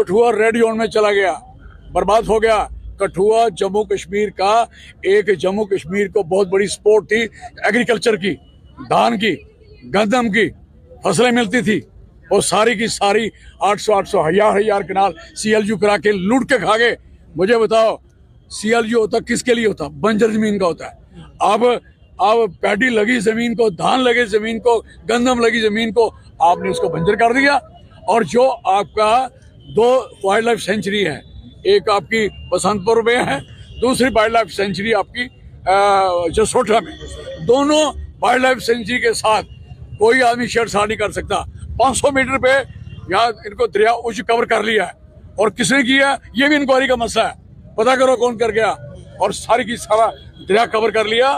Kathua red zone में चला गया, बर्बाद हो गया। कठुआ जम्मू कश्मीर का एक, जम्मू कश्मीर को बहुत बड़ी सपोर्ट थी एग्रीकल्चर की, धान की, गंदम की फसलें मिलती थी, वो सारी की सारी 800 हजार कनाल CLU करा के लूट के खा गए। मुझे बताओ CLU होता किसके लिए होता? बंजर जमीन का होता है। अब पैडी लगी जमीन को, धान लगे जमीन को, गंदम लगी जमीन को, आपने उसको बंजर कर दिया। और जो आपका 2 वाइल्ड लाइफ सेंचुरी है, एक आपकी बसंतपुर में है, दूसरी वाइल्ड लाइफ सेंचुरी आपकी जसोटा में, दोनों वाइल्ड लाइफ सेंचुरी के साथ कोई आदमी छेड़छाड़ नहीं कर सकता। 500 मीटर पे यहाँ इनको दरिया उच्च कवर कर लिया है, और किसने किया ये भी इंक्वायरी का मसला है, पता करो कौन कर गया। और सारी की सारा दरिया कवर कर लिया,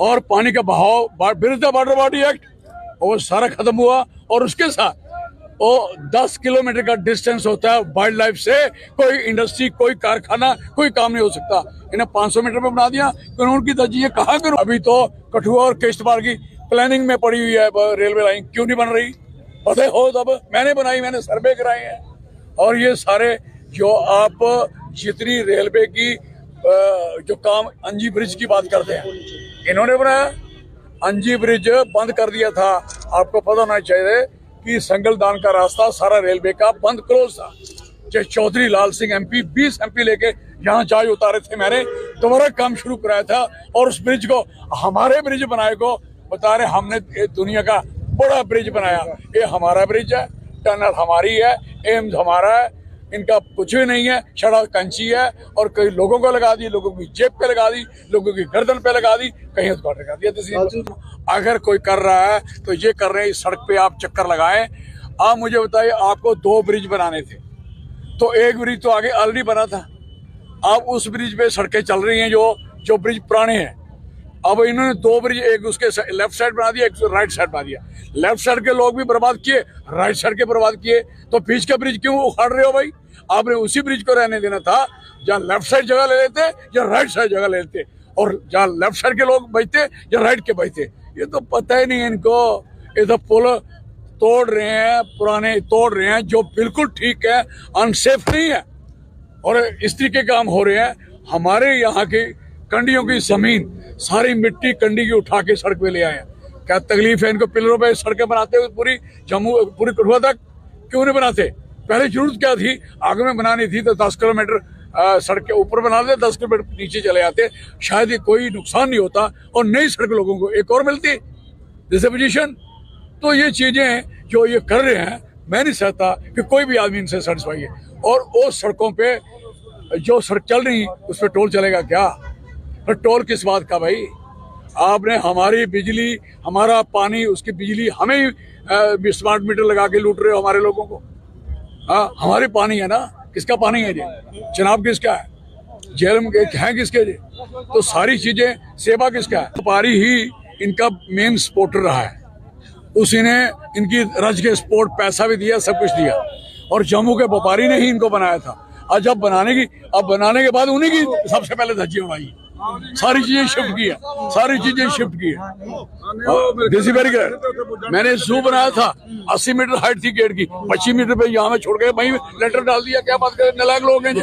और पानी का बहाव बिरधा वाटर बॉडी एक्ट और सारा खत्म हुआ। और उसके साथ वो 10 किलोमीटर का डिस्टेंस होता है वाइल्ड लाइफ से, कोई इंडस्ट्री, कोई कारखाना, कोई काम नहीं हो सकता। इन्हें 500 मीटर पे बना दिया, कानून की तरजीह कहाँ करूं? अभी तो कठुआ और किश्तवाड़ की प्लानिंग में पड़ी हुई है रेलवे लाइन, क्यों नहीं बन रही? पता हो तब मैंने बनाई, मैंने सर्वे कराए हैं। और ये सारे जो आप जितनी रेलवे की जो काम, अंजी ब्रिज की बात करते हैं, इन्होंने बनाया। अंजी ब्रिज बंद कर दिया था, आपको पता होना चाहिए कि संगलदान का रास्ता सारा रेलवे का बंद क्लोज था। चाहे चौधरी लाल सिंह MP 20 MP लेके यहाँ चाय उतारे थे, मैंने दोबारा काम शुरू कराया था। और उस ब्रिज को, हमारे ब्रिज बनाए को बता रहे, हमने दुनिया का बड़ा ब्रिज बनाया, ये हमारा ब्रिज है, टनल हमारी है, एम्स हमारा है, इनका कुछ भी नहीं है, छड़ा कंची है। और कई लोगों को लगा दी, लोगों की जेब पे लगा दी, लोगों की गर्दन पे लगा दी, कहीं उद्घाटन लगा दिया। अगर कोई कर रहा है तो ये कर रहे हैं, इस सड़क पे आप चक्कर लगाएं। आप मुझे बताइए, आपको 2 ब्रिज बनाने थे, तो एक ब्रिज तो आगे ऑलरेडी बना था, अब उस ब्रिज पे सड़कें चल रही हैं जो ब्रिज पुराने हैं। अब इन्होंने 2 ब्रिज, एक उसके लेफ्ट साइड बना दिया, एक राइट साइड बना दिया। लेफ्ट साइड के लोग भी बर्बाद किए, राइट साइड के बर्बाद किए, तो बीच का ब्रिज क्यों उखाड़ रहे हो भाई? आपने उसी ब्रिज को रहने देना था, जहाँ लेफ्ट साइड जगह ले लेते या राइट साइड जगह ले लेते, और जहाँ लेफ्ट साइड के लोग बचते या राइट के बचते। ये तो पता ही नहीं है इनको। ये तो पुल तोड़ रहे हैं, पुराने तोड़ रहे हैं, जो बिल्कुल ठीक है, अनसेफ नहीं है, और इस तरीके काम हो रहे हैं। हमारे यहाँ की कंडियों की जमीन सारी मिट्टी कंडी की उठा के सड़क पे ले आए हैं। क्या तकलीफ है इनको? पिलरों पे सड़कें बनाते हुए पूरी कठुआ तक क्यों नहीं बनाते? पहले जरूरत क्या थी? आगे में बनानी थी तो 10 किलोमीटर सड़क के ऊपर बना दे, 10 किलोमीटर नीचे चले आते, शायद ये कोई नुकसान नहीं होता, और नई सड़क लोगों को एक और मिलती जैसे पोजीशन। तो ये चीजें जो ये कर रहे हैं, मैं नहीं चाहता कि कोई भी आदमी इनसे सेटिस्फाई है। और वो सड़कों पे जो सड़क चल रही उस पर टोल चलेगा क्या? पर टोल किस बात का भाई? आपने हमारी बिजली, हमारा पानी, उसकी बिजली हमें ही स्मार्ट मीटर लगा के लूट रहे हो हमारे लोगों को। हाँ, हमारे पानी है ना, किसका पानी है ये? जनाब किसका है? जेल है किसके? तो सारी चीजें, सेवा किसका है? व्यापारी ही इनका मेन सपोर्टर रहा है, उसी ने इनकी रज के सपोर्ट, पैसा भी दिया, सब कुछ दिया, और जम्मू के व्यापारी ने ही इनको बनाया था। और जब बनाने के बाद उन्हीं की सबसे पहले धज्जी उड़ाई, सारी चीजें शिफ्ट की है, सारी चीजें शिफ्ट की है। देसी बैरिकेड मैंने जू बनाया था, 80 मीटर हाइट थी गेट की, 25 मीटर पे यहाँ में छोड़ के वहीं लेटर डाल दिया। क्या बात करें, नालायक लोग हैं जी।